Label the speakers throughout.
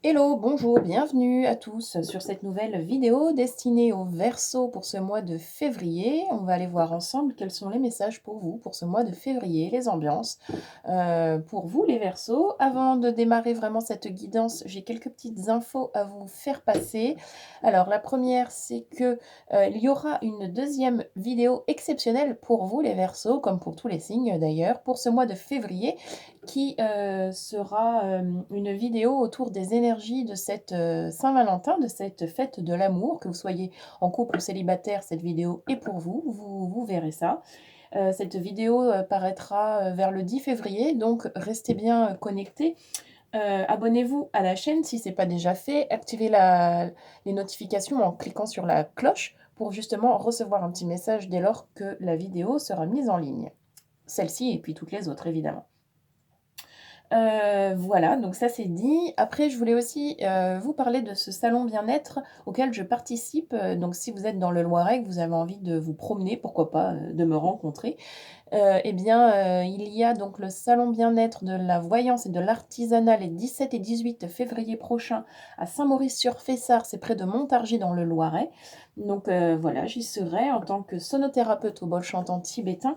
Speaker 1: Hello, bonjour, bienvenue à tous sur cette nouvelle vidéo destinée aux Verseaux pour ce mois de février. On va aller voir ensemble quels sont les messages pour vous pour ce mois de février, les ambiances pour vous les Verseaux. Avant de démarrer vraiment cette guidance, j'ai quelques petites infos à vous faire passer. Alors la première, c'est que il y aura une deuxième vidéo exceptionnelle pour vous les Verseaux, comme pour tous les signes d'ailleurs, pour ce mois de février qui sera une vidéo autour des énergies de cette Saint-Valentin, de cette fête de l'amour. Que vous soyez en couple ou célibataire, cette vidéo est pour vous, vous verrez ça. Cette vidéo paraîtra vers le 10 février, donc restez bien connectés. Abonnez-vous à la chaîne si ce n'est pas déjà fait. Activez les notifications en cliquant sur la cloche pour justement recevoir un petit message dès lors que la vidéo sera mise en ligne. Celle-ci et puis toutes les autres évidemment. Voilà, donc ça c'est dit. Après, je voulais aussi vous parler de ce salon bien-être auquel je participe. Donc si vous êtes dans le Loiret, que vous avez envie de vous promener, pourquoi pas, de me rencontrer. Eh bien, il y a donc le salon bien-être de la voyance et de l'artisanat les 17 et 18 février prochains à Saint-Maurice-sur-Fessard, c'est près de Montargis dans le Loiret. Donc voilà, j'y serai en tant que sonothérapeute au bol chantant tibétain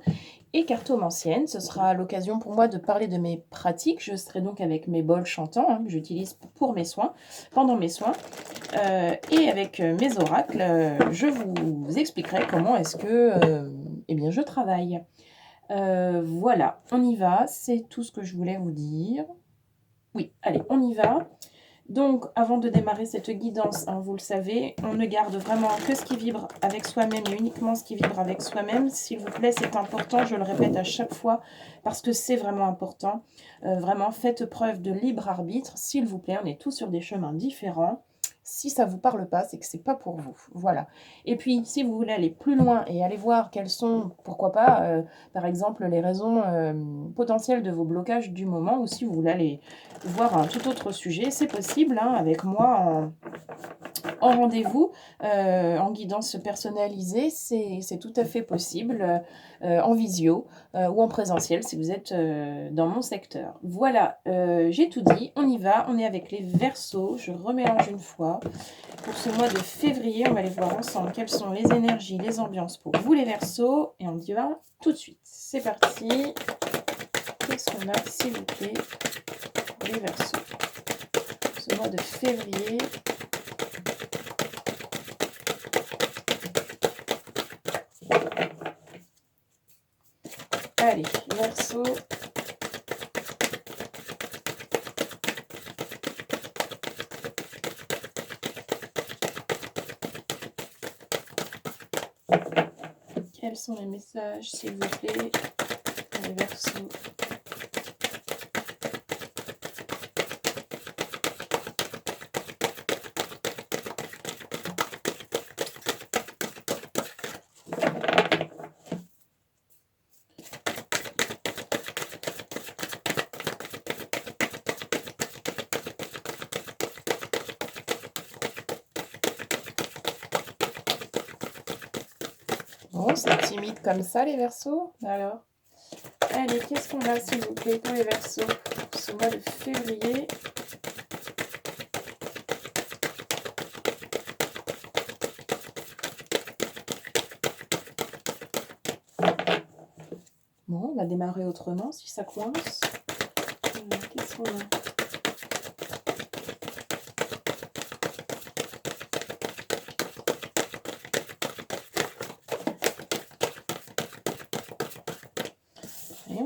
Speaker 1: et cartomancienne. Ce sera l'occasion pour moi de parler de mes pratiques. Je serai donc avec mes bols chantants que j'utilise pour mes soins, pendant mes soins. Et avec mes oracles, je vous expliquerai comment est-ce que eh bien, je travaille. Voilà, on y va. C'est tout ce que je voulais vous dire. Oui, allez, on y va. Donc, avant de démarrer cette guidance, vous le savez, on ne garde vraiment que ce qui vibre avec soi-même et uniquement ce qui vibre avec soi-même. S'il vous plaît, c'est important, je le répète à chaque fois, parce que c'est vraiment important. Vraiment, faites preuve de libre arbitre. S'il vous plaît, on est tous sur des chemins différents. Si ça ne vous parle pas, c'est que ce n'est pas pour vous. Voilà. Et puis, si vous voulez aller plus loin et aller voir quelles sont, pourquoi pas, par exemple, les raisons potentielles de vos blocages du moment, ou si vous voulez aller voir un tout autre sujet, c'est possible, avec moi en rendez-vous, en guidance personnalisée, c'est tout à fait possible, en visio ou en présentiel si vous êtes dans mon secteur. Voilà, j'ai tout dit, on y va, on est avec les Verseaux, je remélange une fois. Pour ce mois de février, on va aller voir ensemble quelles sont les énergies, les ambiances pour vous les Verseaux, et on y va tout de suite. C'est parti. Qu'est-ce qu'on a, s'il vous plaît, les Verseaux ce mois de février? Allez, Verseau. Quels sont les messages, s'il vous plaît, pour les Verseaux? Bon, c'est timide comme ça, les Verseaux. Alors, allez, qu'est-ce qu'on a, s'il vous plaît, pour les Verseaux ce mois de février? Bon, on va démarrer autrement, si ça coince. Qu'est-ce qu'on a?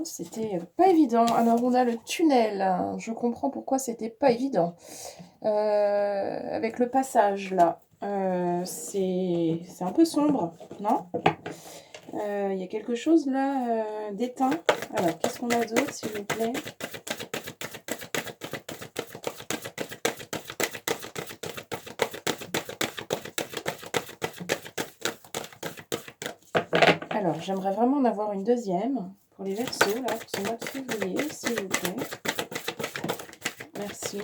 Speaker 1: C'était pas évident. Alors, on a le tunnel. Je comprends pourquoi c'était pas évident. Avec le passage, là, c'est un peu sombre, non? Il y a quelque chose, là, d'éteint. Alors, qu'est-ce qu'on a d'autre, s'il vous plaît? Alors, j'aimerais vraiment en avoir une deuxième pour les Verseaux, là, pour ce mois de février, s'il vous plaît. Merci.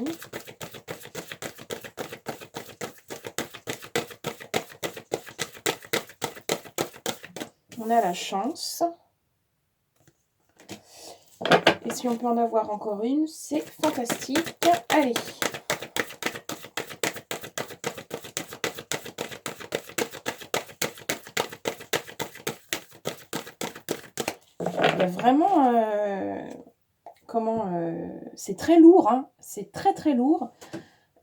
Speaker 1: On a la chance. Et si on peut en avoir encore une, c'est fantastique. Allez. y a vraiment... c'est très lourd, hein, c'est très, très lourd.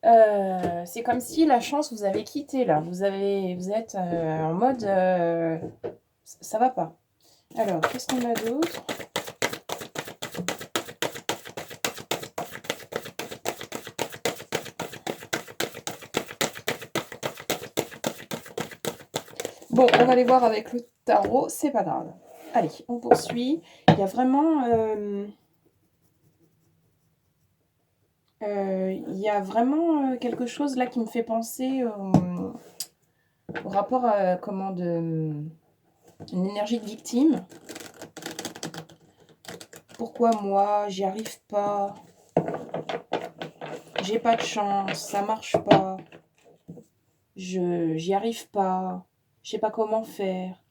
Speaker 1: C'est comme si la chance vous avait quitté, là. Vous êtes en mode... ça va pas. Alors, qu'est-ce qu'on a d'autre? Bon, on va aller voir avec le tarot, c'est pas grave. Allez, on poursuit. Il y a vraiment... il y a vraiment quelque chose là qui me fait penser au rapport à une énergie de victime. Pourquoi moi, j'y arrive pas, j'ai pas de chance, ça marche pas, j'y arrive pas, je sais pas comment faire.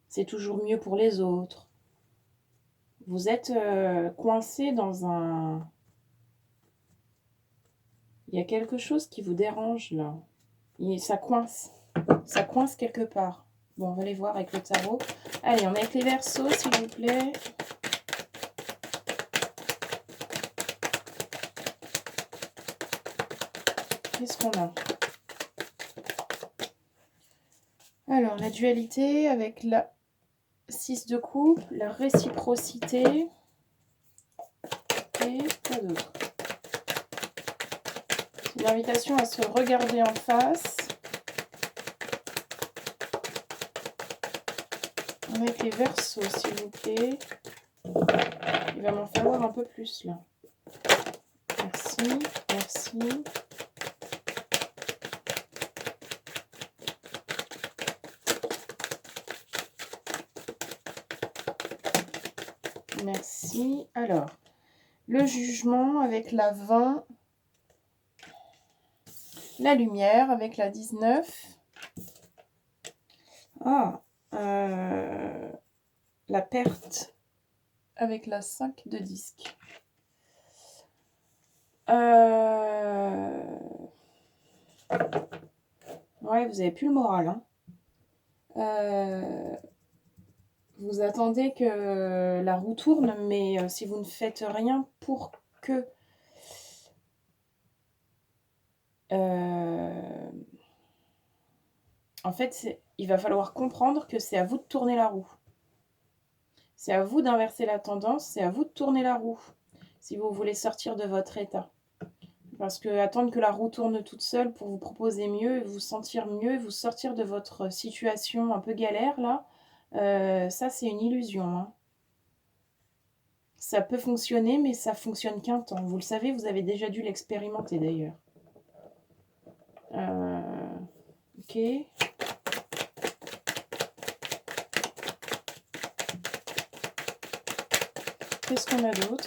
Speaker 1: C'est toujours mieux pour les autres. Vous êtes coincé dans un... Il y a quelque chose qui vous dérange là. Ça coince. Ça coince quelque part. Bon, on va aller voir avec le tarot. Allez, on est avec les Verseaux, s'il vous plaît. Qu'est-ce qu'on a? Alors, la dualité avec la 6 de coupe, la réciprocité. Et quoi d'autre? C'est une invitation à se regarder en face. Avec les Verseaux, s'il vous plaît. Il va m'en falloir un peu plus, là. Merci, merci. Merci. Alors, le jugement avec la 20. La lumière avec la 19. Ah, la perte avec la 5 de disque. Ouais, vous avez plus le moral, hein. Vous attendez que la roue tourne, mais si vous ne faites rien pour que... en fait, il va falloir comprendre que c'est à vous de tourner la roue. C'est à vous d'inverser la tendance, c'est à vous de tourner la roue, si vous voulez sortir de votre état. Parce que attendre que la roue tourne toute seule pour vous proposer mieux, vous sentir mieux, vous sortir de votre situation un peu galère, là, ça, c'est une illusion, hein. Ça peut fonctionner, mais ça fonctionne qu'un temps. Vous le savez, vous avez déjà dû l'expérimenter, d'ailleurs. Ok. Qu'est-ce qu'on a d'autre?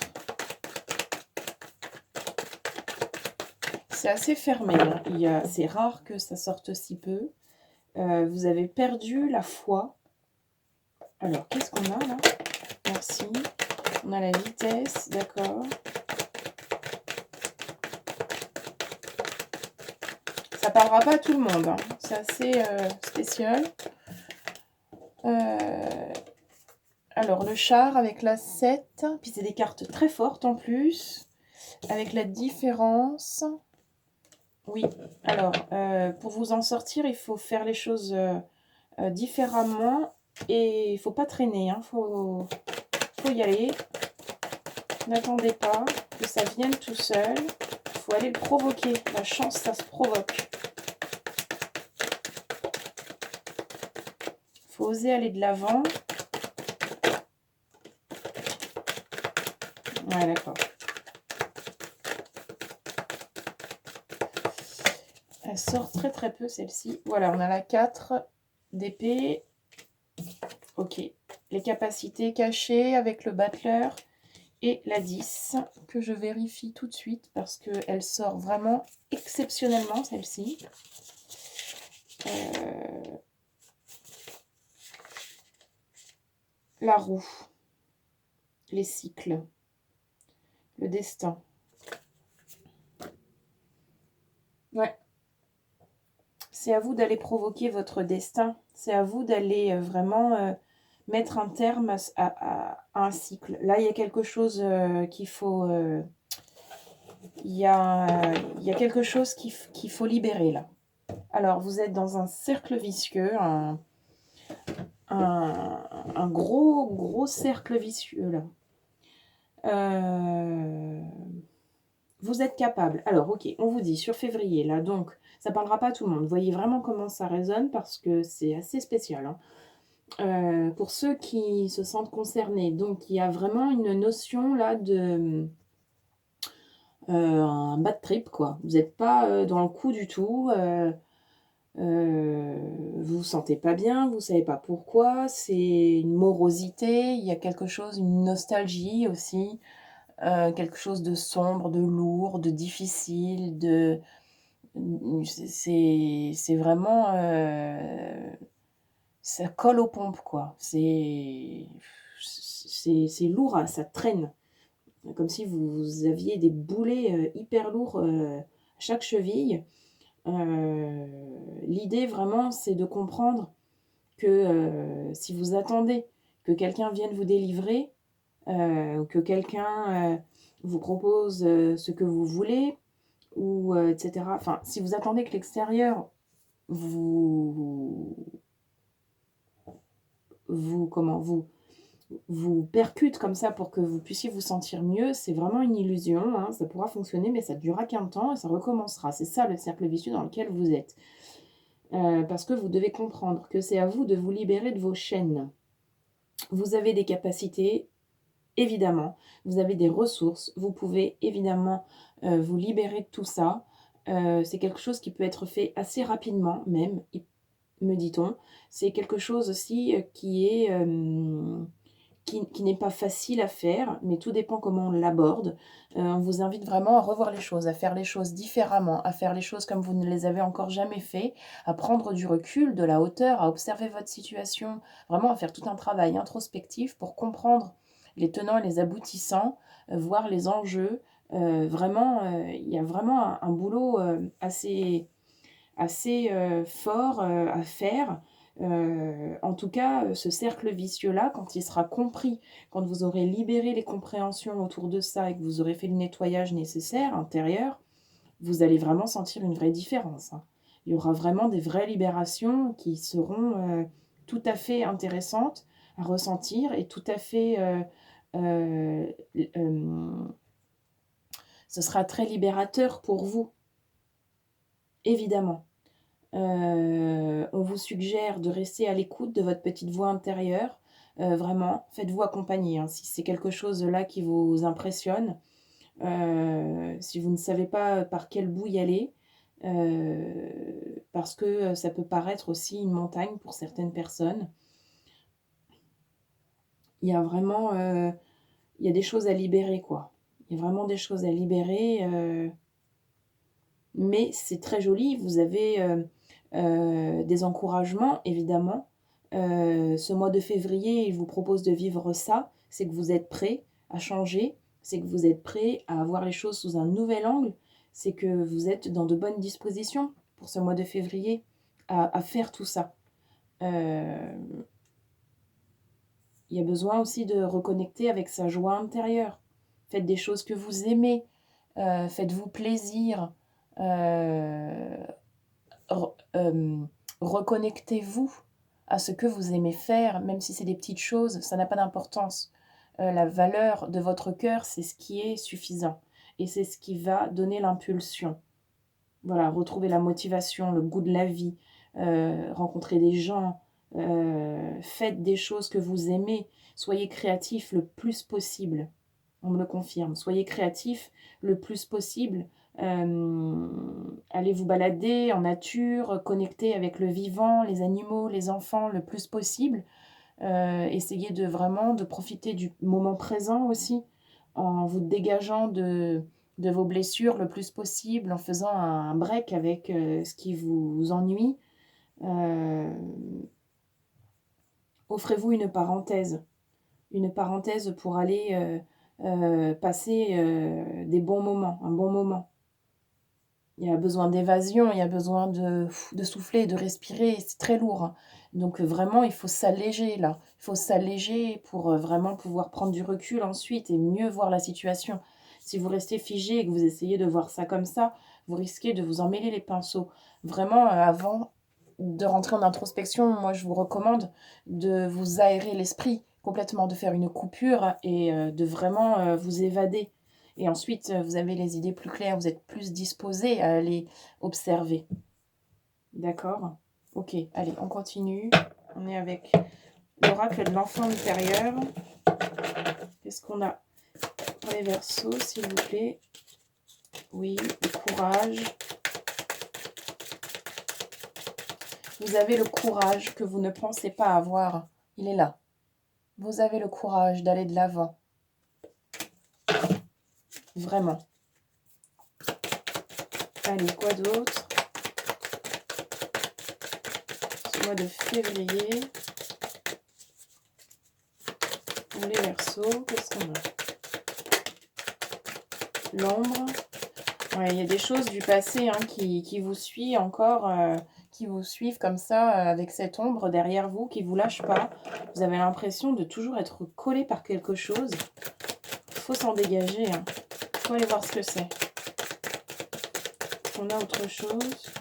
Speaker 1: C'est assez fermé, hein. C'est rare que ça sorte si peu. Vous avez perdu la foi. Alors, qu'est-ce qu'on a là? Merci. On a la vitesse, d'accord. Ça parlera pas à tout le monde, hein. C'est assez spécial. Alors, le char avec la 7. Puis c'est des cartes très fortes en plus. Avec la différence. Oui, alors, pour vous en sortir, il faut faire les choses différemment. Et il ne faut pas traîner, hein. Faut y aller. N'attendez pas que ça vienne tout seul. Il faut aller le provoquer. La chance, ça se provoque. Il faut oser aller de l'avant. Ouais, d'accord. Elle sort très très peu celle-ci. Voilà, on a la 4 d'épée. Ok. Les capacités cachées avec le battleur. Et la 10 que je vérifie tout de suite parce qu'elle sort vraiment exceptionnellement celle-ci. La roue, les cycles, le destin. Ouais. C'est à vous d'aller provoquer votre destin C'est à vous d'aller, vraiment, mettre un terme à un cycle. Là, il y a quelque chose, qu'il faut, il y a quelque chose qu'il faut libérer là. Alors vous êtes dans un cercle vicieux, un gros, gros cercle vicieux là. Heu, vous êtes capable. Alors OK, on vous dit sur février là, donc ça parlera pas à tout le monde. Voyez vraiment comment ça résonne parce que c'est assez spécial, hein. Pour ceux qui se sentent concernés, donc il y a vraiment une notion là de, un bad trip quoi. Vous êtes pas, dans le coup du tout, Heu, vous vous sentez pas bien, vous savez pas pourquoi, c'est une morosité, il y a quelque chose, une nostalgie aussi, quelque chose de sombre, de lourd, de difficile, c'est vraiment, ça colle aux pompes quoi. C'est lourd, ça traîne, comme si vous aviez des boulets, hyper lourds, à chaque cheville. Heu, L'idée vraiment, c'est de comprendre que, si vous attendez que quelqu'un vienne vous délivrer, ou que quelqu'un, vous propose, ce que vous voulez ou, et cetera. Enfin, si vous attendez que l'extérieur vous vous comment? Vous percute comme ça pour que vous puissiez vous sentir mieux, c'est vraiment une illusion, hein. Ça pourra fonctionner, mais ça durera qu'un temps et ça recommencera. C'est ça le cercle vicieux dans lequel vous êtes. Parce que vous devez comprendre que c'est à vous de vous libérer de vos chaînes. Vous avez des capacités, évidemment, vous avez des ressources, vous pouvez évidemment, vous libérer de tout ça. C'est quelque chose qui peut être fait assez rapidement même, me dit-on. C'est quelque chose aussi, qui est, qui n'est pas facile à faire, mais tout dépend comment on l'aborde. On vous invite vraiment à revoir les choses, à faire les choses différemment, à faire les choses comme vous ne les avez encore jamais fait, à prendre du recul, de la hauteur, à observer votre situation, vraiment à faire tout un travail introspectif pour comprendre les tenants et les aboutissants, voir les enjeux. Vraiment, il y a vraiment un boulot, assez, fort, à faire. En tout cas, ce cercle vicieux-là, quand il sera compris, quand vous aurez libéré les compréhensions autour de ça et que vous aurez fait le nettoyage nécessaire intérieur, vous allez vraiment sentir une vraie différence, hein. Il y aura vraiment des vraies libérations qui seront, tout à fait intéressantes à ressentir et tout à fait, l ce sera très libérateur pour vous, évidemment. On vous suggère de rester à l'écoute de votre petite voix intérieure, vraiment, faites-vous accompagner, hein, si c'est quelque chose là qui vous impressionne. Si vous ne savez pas par quel bout y aller, parce que, ça peut paraître aussi une montagne pour certaines personnes. Il y a vraiment, il y a des choses à libérer, quoi. Il y a vraiment des choses à libérer, mais c'est très joli. Vous avez, des encouragements évidemment. Ce mois de février, il vous propose de vivre ça. C'est que vous êtes prêt à changer, c'est que vous êtes prêt à voir les choses sous un nouvel angle, c'est que vous êtes dans de bonnes dispositions pour ce mois de février à faire tout ça. Heu, il y a besoin aussi de reconnecter avec sa joie intérieure. Faites des choses que vous aimez, faites-vous plaisir, heu reconnectez-vous à ce que vous aimez faire, même si c'est des petites choses, ça n'a pas d'importance. La valeur de votre cœur, c'est ce qui est suffisant et c'est ce qui va donner l'impulsion. Voilà, retrouver la motivation, le goût de la vie, rencontrer des gens, faites des choses que vous aimez, soyez créatifs le plus possible. On me le confirme. Soyez créatifs le plus possible. Allez vous balader en nature, connectez avec le vivant, les animaux, les enfants le plus possible. Essayez de vraiment de profiter du moment présent aussi, en vous dégageant de vos blessures le plus possible, en faisant un break avec, ce qui vous ennuie. Heu, Offrez-vous une parenthèse pour aller, passer, des bons moments, un bon moment. Il y a besoin d'évasion, il y a besoin de souffler, de respirer, c'est très lourd, hein. Donc vraiment, il faut s'alléger là. Il faut s'alléger pour vraiment pouvoir prendre du recul ensuite et mieux voir la situation. Si vous restez figé et que vous essayez de voir ça comme ça, vous risquez de vous emmêler les pinceaux. Vraiment, avant de rentrer en introspection, moi je vous recommande de vous aérer l'esprit complètement, de faire une coupure et de vraiment vous évader. Et ensuite, vous avez les idées plus claires, vous êtes plus disposé à aller observer. D'accord? Ok, allez, on continue. On est avec l'oracle de l'enfant intérieur. Qu'est-ce qu'on a pour les Verseaux, s'il vous plaît? Oui, le courage. Vous avez le courage que vous ne pensez pas avoir. Il est là. Vous avez le courage d'aller de l'avant. Vraiment. Allez, quoi d'autre? Ce mois de février. Pour les Verseaux, qu'est-ce qu'on a? L'ombre. Ouais, il y a des choses du passé qui vous suivent encore, qui vous suivent comme ça, avec cette ombre derrière vous, qui ne vous lâche pas. Vous avez l'impression de toujours être collé par quelque chose. Il faut s'en dégager. Il faut aller voir ce que c'est. On a autre chose.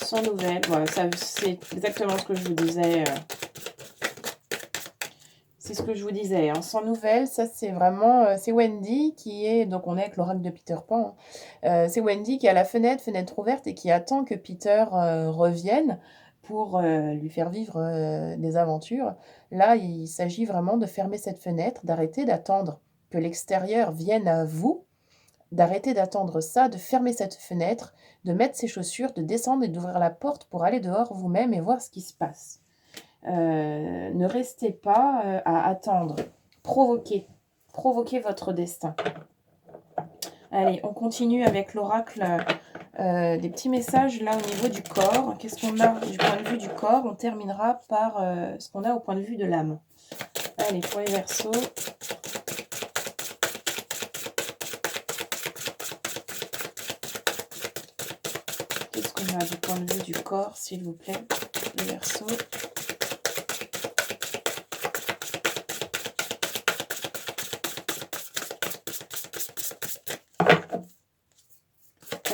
Speaker 1: Sans nouvelles. Voilà, ça, c'est exactement ce que je vous disais. C'est ce que je vous disais, hein. Sans nouvelles, ça c'est vraiment, c'est Wendy qui est donc on est avec l'oracle de Peter Pan, hein. C'est Wendy qui est à la fenêtre ouverte et qui attend que Peter, revienne pour, lui faire vivre, des aventures. Là, il s'agit vraiment de fermer cette fenêtre, d'arrêter d'attendre que l'extérieur vienne à vous, d'arrêter d'attendre ça, de fermer cette fenêtre, de mettre ses chaussures, de descendre et d'ouvrir la porte pour aller dehors vous-même et voir ce qui se passe. Ne restez pas à attendre. Provoquez. Provoquez votre destin. Allez, on continue avec l'oracle des petits messages là au niveau du corps. Qu'est-ce qu'on a du point de vue du corps? On terminera par ce qu'on a au point de vue de l'âme. Allez, pour les Verseaux. Qu'est-ce qu'on a du point de vue du corps, s'il vous plaît, les Verseaux?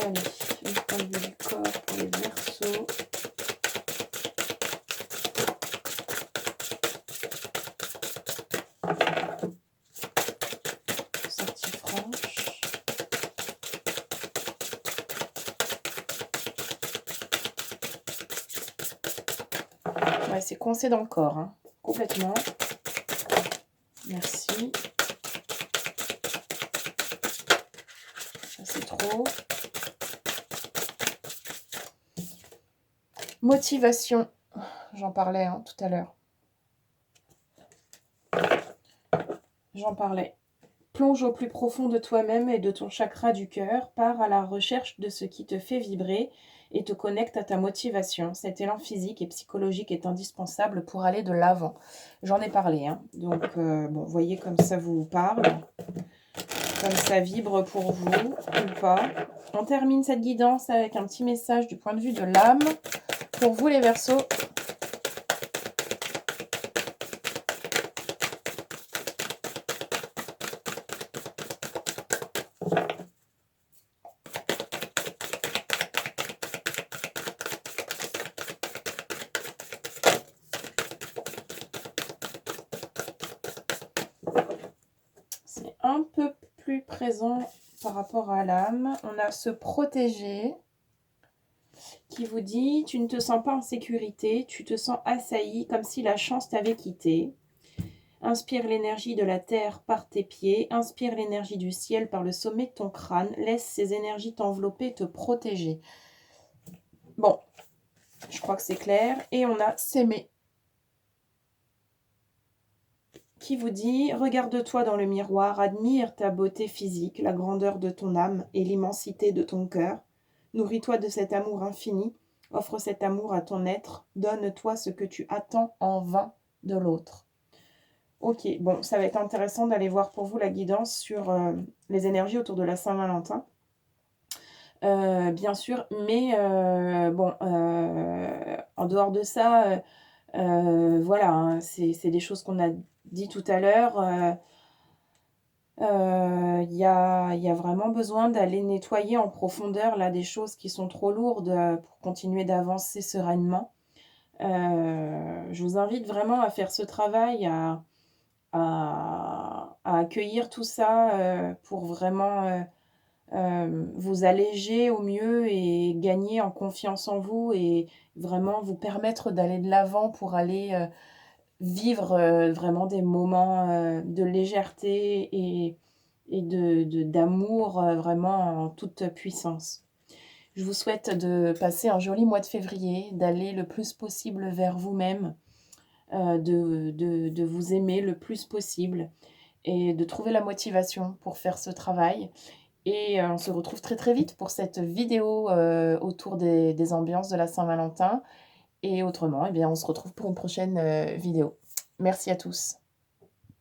Speaker 1: Allez, le point de vue du corps pour les Verseaux. Sortie franche. Ouais, c'est coincé dans le corps, hein, complètement. Merci. Ça, c'est trop. Motivation. J'en parlais tout à l'heure. J'en parlais. Plonge au plus profond de toi-même et de ton chakra du cœur, pars à la recherche de ce qui te fait vibrer et te connecte à ta motivation. Cet élan physique et psychologique est indispensable pour aller de l'avant. J'en ai parlé, hein. Donc, bon, voyez comme ça vous parle, comme ça vibre pour vous ou pas. On termine cette guidance avec un petit message du point de vue de l'âme. Pour vous les Verseaux, c'est un peu plus présent par rapport à l'âme. On a se protéger qui vous dit: tu ne te sens pas en sécurité, tu te sens assailli comme si la chance t'avait quitté. Inspire l'énergie de la terre par tes pieds, inspire l'énergie du ciel par le sommet de ton crâne, laisse ces énergies t'envelopper et te protéger. Bon, je crois que c'est clair. Et on a s'aimer qui vous dit: regarde-toi dans le miroir, admire ta beauté physique, la grandeur de ton âme et l'immensité de ton cœur. Nourris-toi de cet amour infini, offre cet amour à ton être, donne-toi ce que tu attends en vain de l'autre. Ok, bon, ça va être intéressant d'aller voir pour vous la guidance sur les énergies autour de la Saint-Valentin. bien sûr, mais bon, en dehors de ça, voilà, hein, c'est des choses qu'on a dit tout à l'heure, il y a vraiment besoin d'aller nettoyer en profondeur, là, des choses qui sont trop lourdes, pour continuer d'avancer sereinement. Je vous invite vraiment à faire ce travail, à accueillir tout ça, pour vraiment, vous alléger au mieux et gagner en confiance en vous et vraiment vous permettre d'aller de l'avant pour aller, vivre, vraiment des moments, de légèreté et de d'amour, vraiment en toute puissance. Je vous souhaite de passer un joli mois de février, d'aller le plus possible vers vous-même, de vous aimer le plus possible et de trouver la motivation pour faire ce travail et on se retrouve très, très vite pour cette vidéo, autour des ambiances de la Saint-Valentin et autrement, eh bien, on se retrouve pour une prochaine, vidéo. Merci à tous.